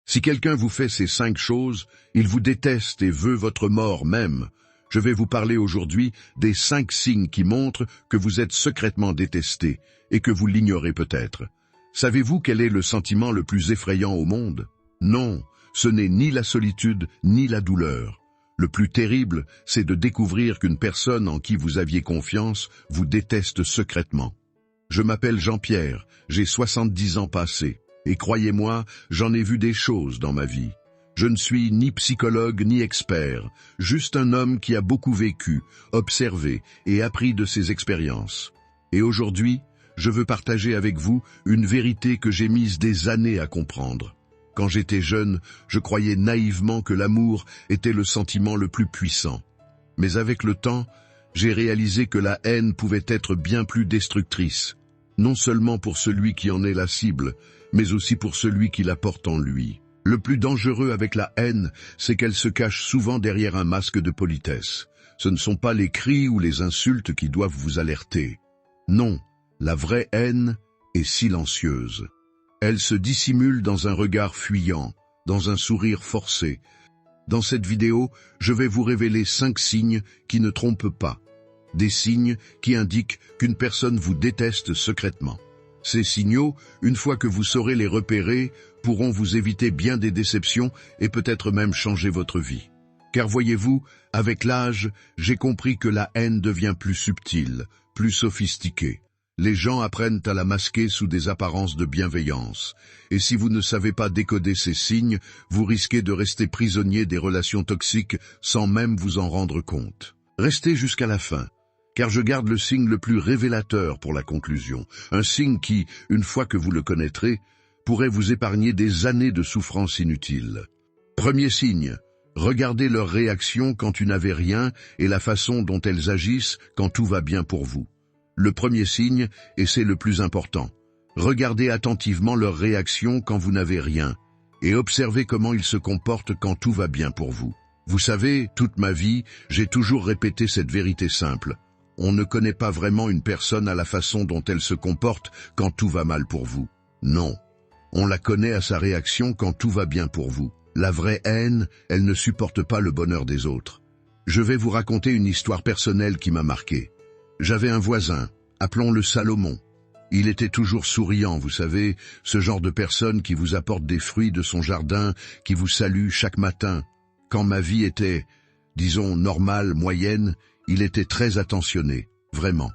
Si quelqu'un vous fait ces 5 choses, il vous déteste et veut votre mort même. Je vais vous parler aujourd'hui des 5 signes qui montrent que vous êtes secrètement détesté et que vous l'ignorez peut-être. Savez-vous quel est le sentiment le plus effrayant au monde? Non, ce n'est ni la solitude ni la douleur. Le plus terrible, c'est de découvrir qu'une personne en qui vous aviez confiance vous déteste secrètement. Je m'appelle Jean-Pierre, j'ai 70 ans passés, et croyez-moi, j'en ai vu des choses dans ma vie. Je ne suis ni psychologue ni expert, juste un homme qui a beaucoup vécu, observé et appris de ses expériences. Et aujourd'hui, je veux partager avec vous une vérité que j'ai mise des années à comprendre. Quand j'étais jeune, je croyais naïvement que l'amour était le sentiment le plus puissant. Mais avec le temps, j'ai réalisé que la haine pouvait être bien plus destructrice, non seulement pour celui qui en est la cible, mais aussi pour celui qui la porte en lui. Le plus dangereux avec la haine, c'est qu'elle se cache souvent derrière un masque de politesse. Ce ne sont pas les cris ou les insultes qui doivent vous alerter. Non, la vraie haine est silencieuse. Elle se dissimule dans un regard fuyant, dans un sourire forcé. Dans cette vidéo, je vais vous révéler 5 signes qui ne trompent pas. Des signes qui indiquent qu'une personne vous déteste secrètement. Ces signaux, une fois que vous saurez les repérer, pourront vous éviter bien des déceptions et peut-être même changer votre vie. Car voyez-vous, avec l'âge, j'ai compris que la haine devient plus subtile, plus sophistiquée. Les gens apprennent à la masquer sous des apparences de bienveillance. Et si vous ne savez pas décoder ces signes, vous risquez de rester prisonnier des relations toxiques sans même vous en rendre compte. Restez jusqu'à la fin, car je garde le signe le plus révélateur pour la conclusion. Un signe qui, une fois que vous le connaîtrez, pourrait vous épargner des années de souffrance inutiles. Premier signe, regardez leurs réactions quand tu n'avais rien et la façon dont elles agissent quand tout va bien pour vous. Le premier signe, et c'est le plus important, regardez attentivement leurs réactions quand vous n'avez rien, et observez comment ils se comportent quand tout va bien pour vous. Vous savez, toute ma vie, j'ai toujours répété cette vérité simple. On ne connaît pas vraiment une personne à la façon dont elle se comporte quand tout va mal pour vous. Non, on la connaît à sa réaction quand tout va bien pour vous. La vraie haine, elle ne supporte pas le bonheur des autres. Je vais vous raconter une histoire personnelle qui m'a marqué. J'avais un voisin, appelons-le Salomon. Il était toujours souriant, vous savez, ce genre de personne qui vous apporte des fruits de son jardin, qui vous salue chaque matin. Quand ma vie était, disons, normale, moyenne, il était très attentionné, vraiment.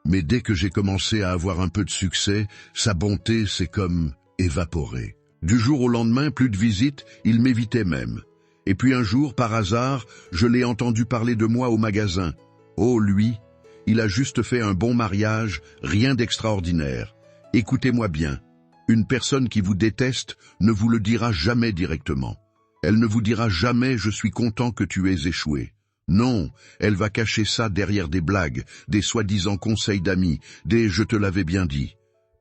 Mais dès que j'ai commencé à avoir un peu de succès, sa bonté s'est comme évaporée. Du jour au lendemain, plus de visites, il m'évitait même. Et puis un jour, par hasard, je l'ai entendu parler de moi au magasin. Oh, lui, il a juste fait un bon mariage, rien d'extraordinaire. Écoutez-moi bien, une personne qui vous déteste ne vous le dira jamais directement. Elle ne vous dira jamais « je suis content que tu aies échoué ». Non, elle va cacher ça derrière des blagues, des soi-disant conseils d'amis, des « je te l'avais bien dit ».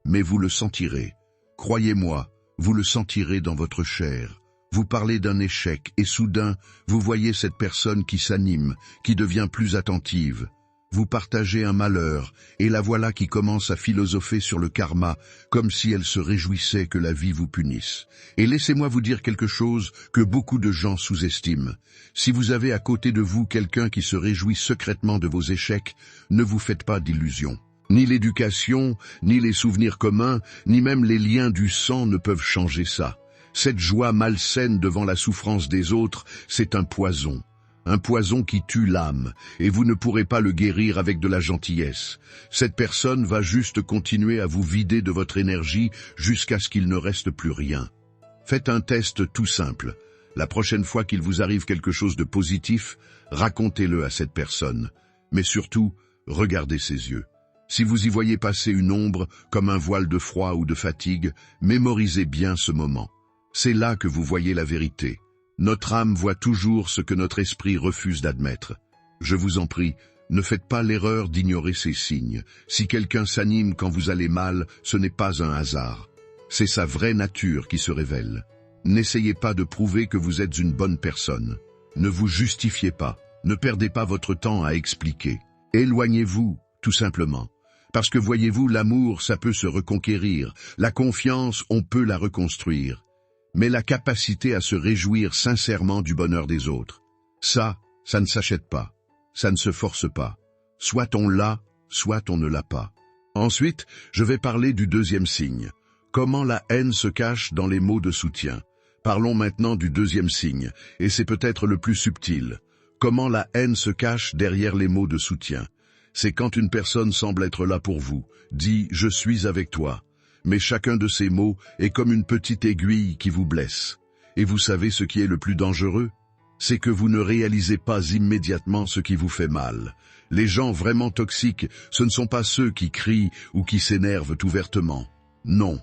Mais vous le sentirez. Croyez-moi, vous le sentirez dans votre chair. Vous parlez d'un échec et soudain, vous voyez cette personne qui s'anime, qui devient plus attentive. Vous partagez un malheur, et la voilà qui commence à philosopher sur le karma, comme si elle se réjouissait que la vie vous punisse. Et laissez-moi vous dire quelque chose que beaucoup de gens sous-estiment. Si vous avez à côté de vous quelqu'un qui se réjouit secrètement de vos échecs, ne vous faites pas d'illusions. Ni l'éducation, ni les souvenirs communs, ni même les liens du sang ne peuvent changer ça. Cette joie malsaine devant la souffrance des autres, c'est un poison. Un poison qui tue l'âme, et vous ne pourrez pas le guérir avec de la gentillesse. Cette personne va juste continuer à vous vider de votre énergie jusqu'à ce qu'il ne reste plus rien. Faites un test tout simple. La prochaine fois qu'il vous arrive quelque chose de positif, racontez-le à cette personne. Mais surtout, regardez ses yeux. Si vous y voyez passer une ombre, comme un voile de froid ou de fatigue, mémorisez bien ce moment. C'est là que vous voyez la vérité. Notre âme voit toujours ce que notre esprit refuse d'admettre. Je vous en prie, ne faites pas l'erreur d'ignorer ces signes. Si quelqu'un s'anime quand vous allez mal, ce n'est pas un hasard. C'est sa vraie nature qui se révèle. N'essayez pas de prouver que vous êtes une bonne personne. Ne vous justifiez pas. Ne perdez pas votre temps à expliquer. Éloignez-vous, tout simplement. Parce que voyez-vous, l'amour, ça peut se reconquérir. La confiance, on peut la reconstruire. mais la capacité à se réjouir sincèrement du bonheur des autres. Ça ne s'achète pas, ça ne se force pas. Soit on l'a, soit on ne l'a pas. Ensuite, je vais parler du deuxième signe. Comment la haine se cache dans les mots de soutien. Parlons maintenant du deuxième signe, et c'est peut-être le plus subtil. Comment la haine se cache derrière les mots de soutien. C'est quand une personne semble être là pour vous, dit « je suis avec toi ». Mais chacun de ces mots est comme une petite aiguille qui vous blesse. Et vous savez ce qui est le plus dangereux? C'est que vous ne réalisez pas immédiatement ce qui vous fait mal. Les gens vraiment toxiques, ce ne sont pas ceux qui crient ou qui s'énervent ouvertement. Non.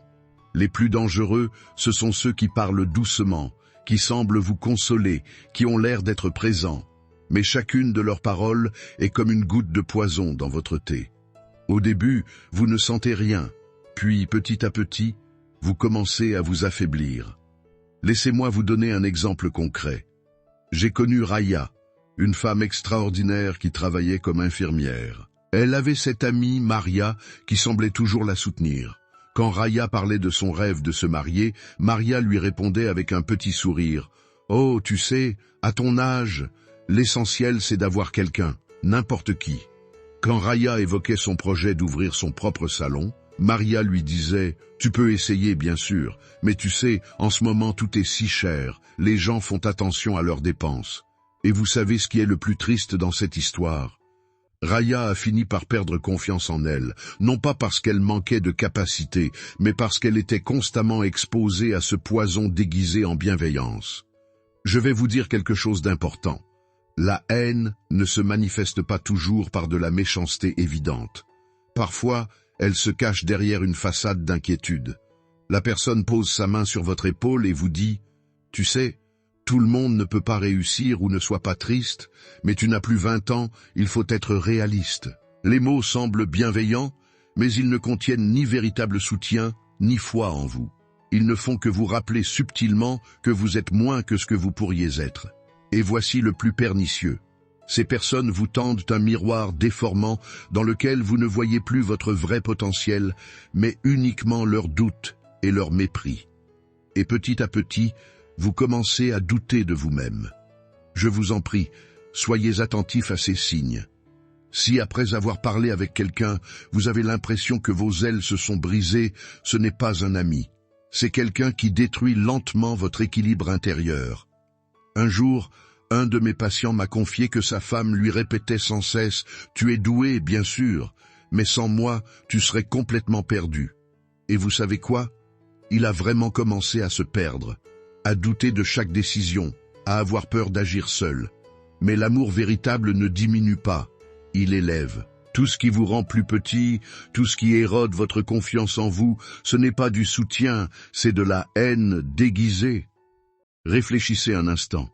Les plus dangereux, ce sont ceux qui parlent doucement, qui semblent vous consoler, qui ont l'air d'être présents. Mais chacune de leurs paroles est comme une goutte de poison dans votre thé. Au début, vous ne sentez rien, puis petit à petit, vous commencez à vous affaiblir. Laissez-moi vous donner un exemple concret. J'ai connu Raya, une femme extraordinaire qui travaillait comme infirmière. Elle avait cette amie, Maria, qui semblait toujours la soutenir. Quand Raya parlait de son rêve de se marier, Maria lui répondait avec un petit sourire. « Oh, tu sais, à ton âge, l'essentiel c'est d'avoir quelqu'un, n'importe qui. » Quand Raya évoquait son projet d'ouvrir son propre salon, Maria lui disait « Tu peux essayer bien sûr, mais tu sais, en ce moment tout est si cher, les gens font attention à leurs dépenses. » Et vous savez ce qui est le plus triste dans cette histoire? Raya a fini par perdre confiance en elle, non pas parce qu'elle manquait de capacité, mais parce qu'elle était constamment exposée à ce poison déguisé en bienveillance. Je vais vous dire quelque chose d'important. La haine ne se manifeste pas toujours par de la méchanceté évidente. Parfois, elle se cache derrière une façade d'inquiétude. La personne pose sa main sur votre épaule et vous dit « Tu sais, tout le monde ne peut pas réussir ou ne soit pas triste, mais tu n'as plus 20 ans, il faut être réaliste. » Les mots semblent bienveillants, mais ils ne contiennent ni véritable soutien, ni foi en vous. Ils ne font que vous rappeler subtilement que vous êtes moins que ce que vous pourriez être. Et voici le plus pernicieux. Ces personnes vous tendent un miroir déformant dans lequel vous ne voyez plus votre vrai potentiel, mais uniquement leurs doutes et leur mépris. Et petit à petit, vous commencez à douter de vous-même. Je vous en prie, soyez attentifs à ces signes. Si après avoir parlé avec quelqu'un, vous avez l'impression que vos ailes se sont brisées, ce n'est pas un ami. C'est quelqu'un qui détruit lentement votre équilibre intérieur. Un jour, un de mes patients m'a confié que sa femme lui répétait sans cesse « Tu es doué, bien sûr, mais sans moi, tu serais complètement perdu. » Et vous savez quoi? Il a vraiment commencé à se perdre, à douter de chaque décision, à avoir peur d'agir seul. Mais l'amour véritable ne diminue pas, il élève. Tout ce qui vous rend plus petit, tout ce qui érode votre confiance en vous, ce n'est pas du soutien, c'est de la haine déguisée. Réfléchissez un instant.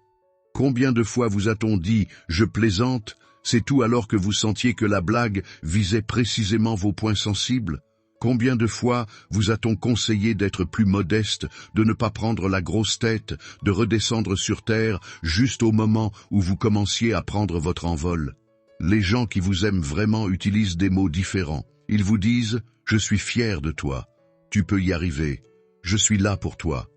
Combien de fois vous a-t-on dit « je plaisante », c'est tout alors que vous sentiez que la blague visait précisément vos points sensibles? Combien de fois vous a-t-on conseillé d'être plus modeste, de ne pas prendre la grosse tête, de redescendre sur terre juste au moment où vous commenciez à prendre votre envol? Les gens qui vous aiment vraiment utilisent des mots différents. Ils vous disent « je suis fier de toi »,« tu peux y arriver »,« je suis là pour toi ».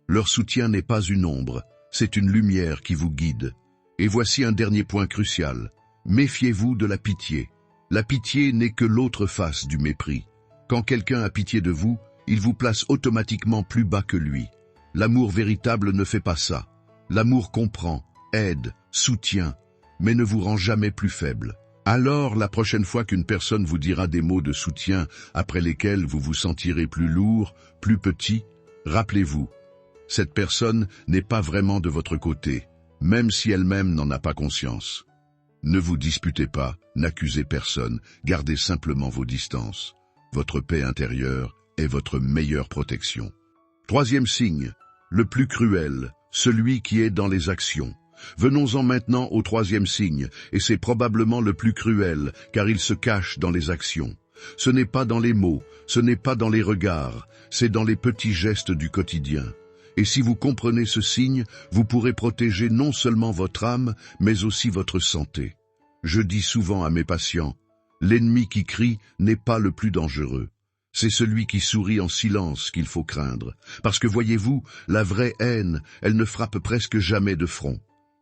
Leur soutien n'est pas une ombre, c'est une lumière qui vous guide. Et voici un dernier point crucial. Méfiez-vous de la pitié. La pitié n'est que l'autre face du mépris. Quand quelqu'un a pitié de vous, il vous place automatiquement plus bas que lui. L'amour véritable ne fait pas ça. L'amour comprend, aide, soutient, mais ne vous rend jamais plus faible. Alors, la prochaine fois qu'une personne vous dira des mots de soutien après lesquels vous vous sentirez plus lourd, plus petit, rappelez-vous, cette personne n'est pas vraiment de votre côté, même si elle-même n'en a pas conscience. Ne vous disputez pas, n'accusez personne, gardez simplement vos distances. Votre paix intérieure est votre meilleure protection. Troisième signe, le plus cruel, celui qui est dans les actions. Venons-en maintenant au troisième signe, et c'est probablement le plus cruel, car il se cache dans les actions. Ce n'est pas dans les mots, ce n'est pas dans les regards, c'est dans les petits gestes du quotidien. Et si vous comprenez ce signe, vous pourrez protéger non seulement votre âme, mais aussi votre santé. Je dis souvent à mes patients, l'ennemi qui crie n'est pas le plus dangereux. C'est celui qui sourit en silence qu'il faut craindre. Parce que voyez-vous, la vraie haine, elle ne frappe presque jamais de front.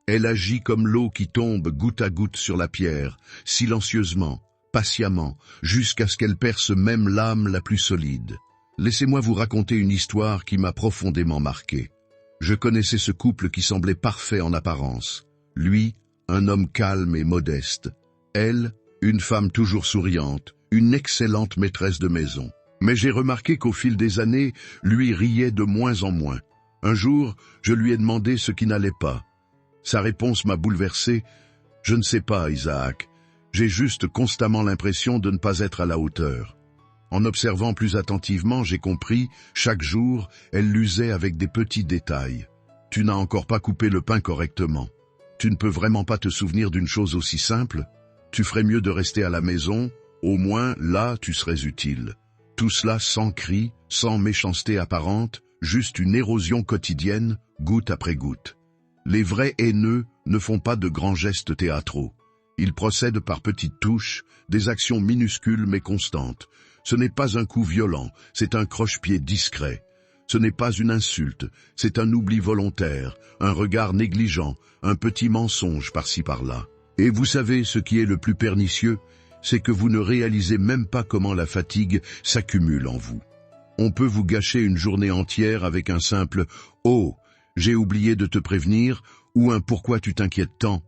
Elle agit comme l'eau qui tombe goutte à goutte sur la pierre, silencieusement, patiemment, jusqu'à ce qu'elle perce même l'âme la plus solide. Laissez-moi vous raconter une histoire qui m'a profondément marqué. Je connaissais ce couple qui semblait parfait en apparence. Lui, un homme calme et modeste. Elle, une femme toujours souriante, une excellente maîtresse de maison. Mais j'ai remarqué qu'au fil des années, lui riait de moins en moins. Un jour, je lui ai demandé ce qui n'allait pas. Sa réponse m'a bouleversé. « Je ne sais pas, Isaac. J'ai juste constamment l'impression de ne pas être à la hauteur. » En observant plus attentivement, j'ai compris, chaque jour, elle l'usait avec des petits détails. « Tu n'as encore pas coupé le pain correctement. Tu ne peux vraiment pas te souvenir d'une chose aussi simple? Tu ferais mieux de rester à la maison, au moins là tu serais utile. » Tout cela sans cri, sans méchanceté apparente, juste une érosion quotidienne, goutte après goutte. Les vrais haineux ne font pas de grands gestes théâtraux. Ils procèdent par petites touches, des actions minuscules mais constantes. Ce n'est pas un coup violent, c'est un croche-pied discret. Ce n'est pas une insulte, c'est un oubli volontaire, un regard négligent, un petit mensonge par-ci par-là. Et vous savez ce qui est le plus pernicieux? C'est que vous ne réalisez même pas comment la fatigue s'accumule en vous. On peut vous gâcher une journée entière avec un simple « Oh, j'ai oublié de te prévenir » ou un « Pourquoi tu t'inquiètes tant ?»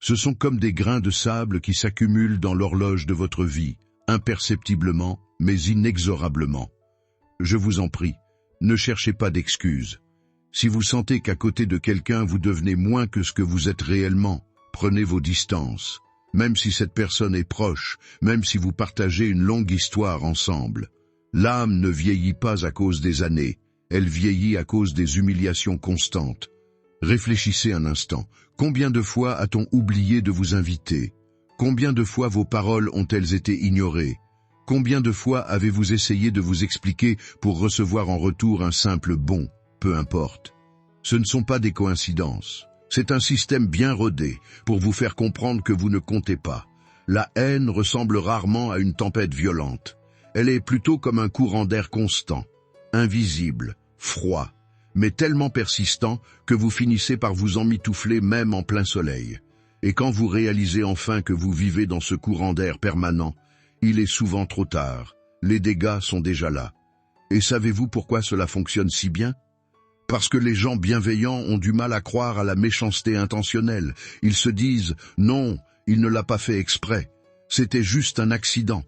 Ce sont comme des grains de sable qui s'accumulent dans l'horloge de votre vie, imperceptiblement, mais inexorablement. Je vous en prie, ne cherchez pas d'excuses. Si vous sentez qu'à côté de quelqu'un vous devenez moins que ce que vous êtes réellement, prenez vos distances. Même si cette personne est proche, même si vous partagez une longue histoire ensemble. L'âme ne vieillit pas à cause des années, elle vieillit à cause des humiliations constantes. Réfléchissez un instant, combien de fois a-t-on oublié de vous inviter? Combien de fois vos paroles ont-elles été ignorées? Combien de fois avez-vous essayé de vous expliquer pour recevoir en retour un simple « bon », peu importe? Ce ne sont pas des coïncidences. C'est un système bien rodé pour vous faire comprendre que vous ne comptez pas. La haine ressemble rarement à une tempête violente. Elle est plutôt comme un courant d'air constant, invisible, froid, mais tellement persistant que vous finissez par vous emmitoufler même en plein soleil. Et quand vous réalisez enfin que vous vivez dans ce courant d'air permanent, il est souvent trop tard. Les dégâts sont déjà là. Et savez-vous pourquoi cela fonctionne si bien? Parce que les gens bienveillants ont du mal à croire à la méchanceté intentionnelle. Ils se disent « Non, il ne l'a pas fait exprès. C'était juste un accident. »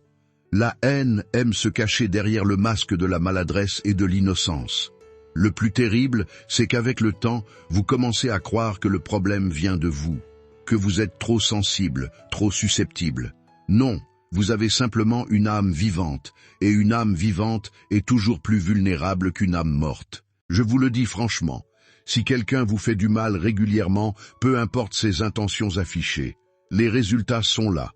La haine aime se cacher derrière le masque de la maladresse et de l'innocence. Le plus terrible, c'est qu'avec le temps, vous commencez à croire que le problème vient de vous, que vous êtes trop sensible, trop susceptible. Non, vous avez simplement une âme vivante, et une âme vivante est toujours plus vulnérable qu'une âme morte. Je vous le dis franchement, si quelqu'un vous fait du mal régulièrement, peu importe ses intentions affichées, les résultats sont là.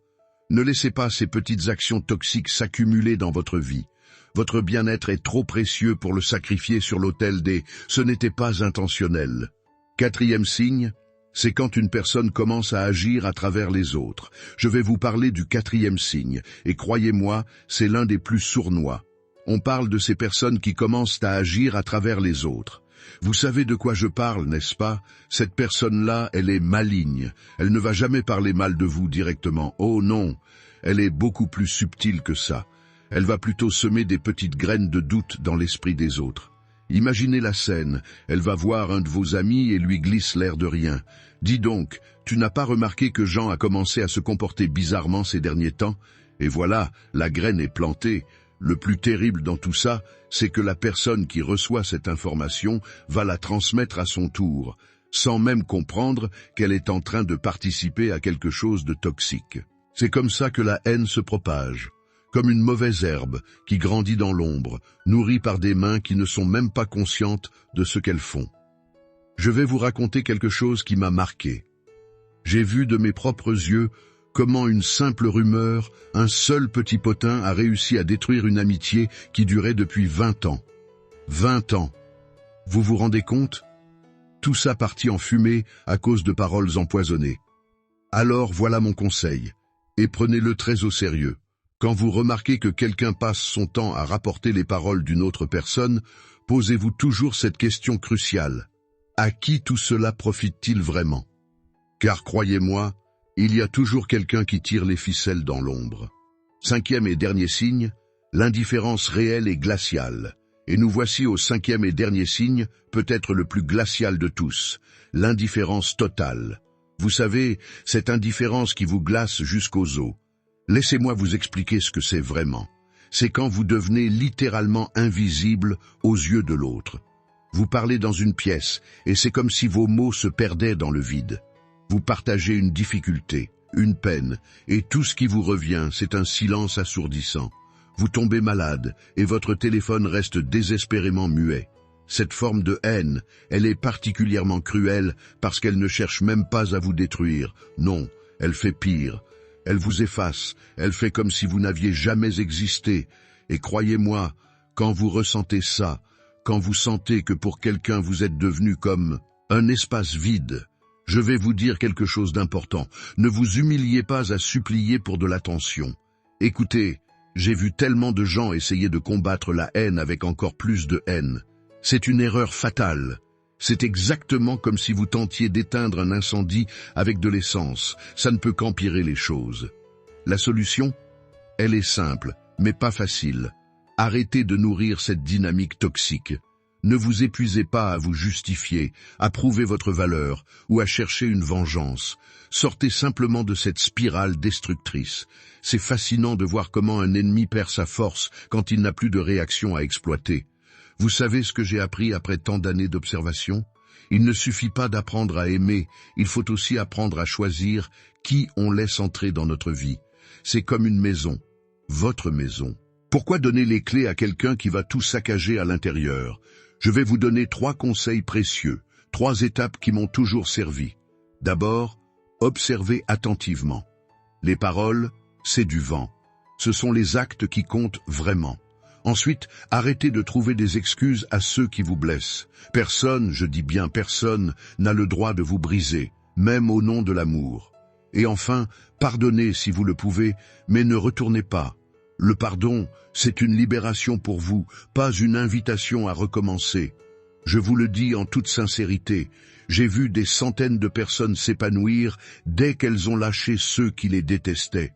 Ne laissez pas ces petites actions toxiques s'accumuler dans votre vie. Votre bien-être est trop précieux pour le sacrifier sur l'autel des « ce n'était pas intentionnel ». Quatrième signe, c'est quand une personne commence à agir à travers les autres. Je vais vous parler du quatrième signe, et croyez-moi, c'est l'un des plus sournois. On parle de ces personnes qui commencent à agir à travers les autres. Vous savez de quoi je parle, n'est-ce pas? Cette personne-là, elle est maligne. Elle ne va jamais parler mal de vous directement. Oh non, elle est beaucoup plus subtile que ça. Elle va plutôt semer des petites graines de doute dans l'esprit des autres. Imaginez la scène, elle va voir un de vos amis et lui glisse l'air de rien. Dis donc, tu n'as pas remarqué que Jean a commencé à se comporter bizarrement ces derniers temps? Et voilà, la graine est plantée. Le plus terrible dans tout ça, c'est que la personne qui reçoit cette information va la transmettre à son tour, sans même comprendre qu'elle est en train de participer à quelque chose de toxique. C'est comme ça que la haine se propage, comme une mauvaise herbe qui grandit dans l'ombre, nourrie par des mains qui ne sont même pas conscientes de ce qu'elles font. Je vais vous raconter quelque chose qui m'a marqué. J'ai vu de mes propres yeux comment une simple rumeur, un seul petit potin a réussi à détruire une amitié qui durait depuis 20 ans. 20 ans. Vous vous rendez compte? Tout ça partit en fumée à cause de paroles empoisonnées. Alors voilà mon conseil, et prenez-le très au sérieux. Quand vous remarquez que quelqu'un passe son temps à rapporter les paroles d'une autre personne, posez-vous toujours cette question cruciale. À qui tout cela profite-t-il vraiment? Car croyez-moi, il y a toujours quelqu'un qui tire les ficelles dans l'ombre. 5e et dernier signe, l'indifférence réelle est glaciale. Et nous voici au 5e et dernier signe, peut-être le plus glacial de tous, l'indifférence totale. Vous savez, cette indifférence qui vous glace jusqu'aux os. Laissez-moi vous expliquer ce que c'est vraiment. C'est quand vous devenez littéralement invisible aux yeux de l'autre. Vous parlez dans une pièce, et c'est comme si vos mots se perdaient dans le vide. Vous partagez une difficulté, une peine, et tout ce qui vous revient, c'est un silence assourdissant. Vous tombez malade, et votre téléphone reste désespérément muet. Cette forme de haine, elle est particulièrement cruelle parce qu'elle ne cherche même pas à vous détruire. Non, elle fait pire. Elle vous efface, elle fait comme si vous n'aviez jamais existé. Et croyez-moi, quand vous ressentez ça, quand vous sentez que pour quelqu'un vous êtes devenu comme un espace vide, je vais vous dire quelque chose d'important. Ne vous humiliez pas à supplier pour de l'attention. Écoutez, j'ai vu tellement de gens essayer de combattre la haine avec encore plus de haine. C'est une erreur fatale. C'est exactement comme si vous tentiez d'éteindre un incendie avec de l'essence. Ça ne peut qu'empirer les choses. La solution? Elle est simple, mais pas facile. Arrêtez de nourrir cette dynamique toxique. Ne vous épuisez pas à vous justifier, à prouver votre valeur ou à chercher une vengeance. Sortez simplement de cette spirale destructrice. C'est fascinant de voir comment un ennemi perd sa force quand il n'a plus de réaction à exploiter. Vous savez ce que j'ai appris après tant d'années d'observation? Il ne suffit pas d'apprendre à aimer, il faut aussi apprendre à choisir qui on laisse entrer dans notre vie. C'est comme une maison, votre maison. Pourquoi donner les clés à quelqu'un qui va tout saccager à l'intérieur? Je vais vous donner 3 conseils précieux, 3 étapes qui m'ont toujours servi. D'abord, observez attentivement. Les paroles, c'est du vent. Ce sont les actes qui comptent vraiment. Ensuite, arrêtez de trouver des excuses à ceux qui vous blessent. Personne, je dis bien personne, n'a le droit de vous briser, même au nom de l'amour. Et enfin, pardonnez si vous le pouvez, mais ne retournez pas. Le pardon, c'est une libération pour vous, pas une invitation à recommencer. Je vous le dis en toute sincérité, j'ai vu des centaines de personnes s'épanouir dès qu'elles ont lâché ceux qui les détestaient.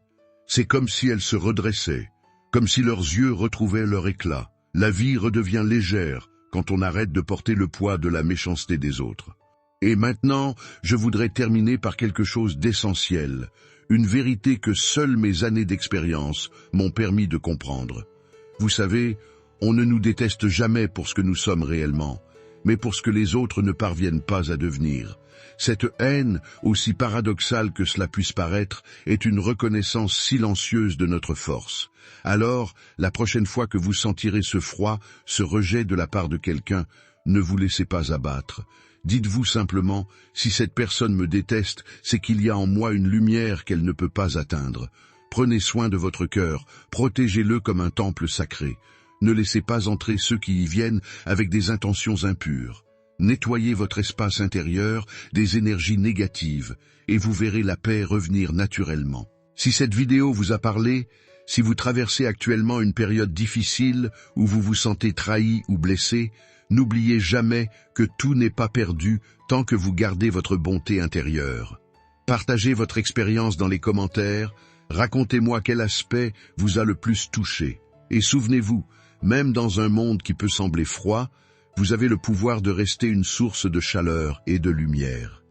C'est comme si elles se redressaient. Comme si leurs yeux retrouvaient leur éclat. La vie redevient légère quand on arrête de porter le poids de la méchanceté des autres. Et maintenant, je voudrais terminer par quelque chose d'essentiel, une vérité que seules mes années d'expérience m'ont permis de comprendre. Vous savez, on ne nous déteste jamais pour ce que nous sommes réellement, mais pour ce que les autres ne parviennent pas à devenir. Cette haine, aussi paradoxale que cela puisse paraître, est une reconnaissance silencieuse de notre force. Alors, la prochaine fois que vous sentirez ce froid, ce rejet de la part de quelqu'un, ne vous laissez pas abattre. Dites-vous simplement, si cette personne me déteste, c'est qu'il y a en moi une lumière qu'elle ne peut pas atteindre. Prenez soin de votre cœur, protégez-le comme un temple sacré. Ne laissez pas entrer ceux qui y viennent avec des intentions impures. Nettoyez votre espace intérieur des énergies négatives et vous verrez la paix revenir naturellement. Si cette vidéo vous a parlé, si vous traversez actuellement une période difficile où vous vous sentez trahi ou blessé, n'oubliez jamais que tout n'est pas perdu tant que vous gardez votre bonté intérieure. Partagez votre expérience dans les commentaires, racontez-moi quel aspect vous a le plus touché. Et souvenez-vous, même dans un monde qui peut sembler froid, vous avez le pouvoir de rester une source de chaleur et de lumière.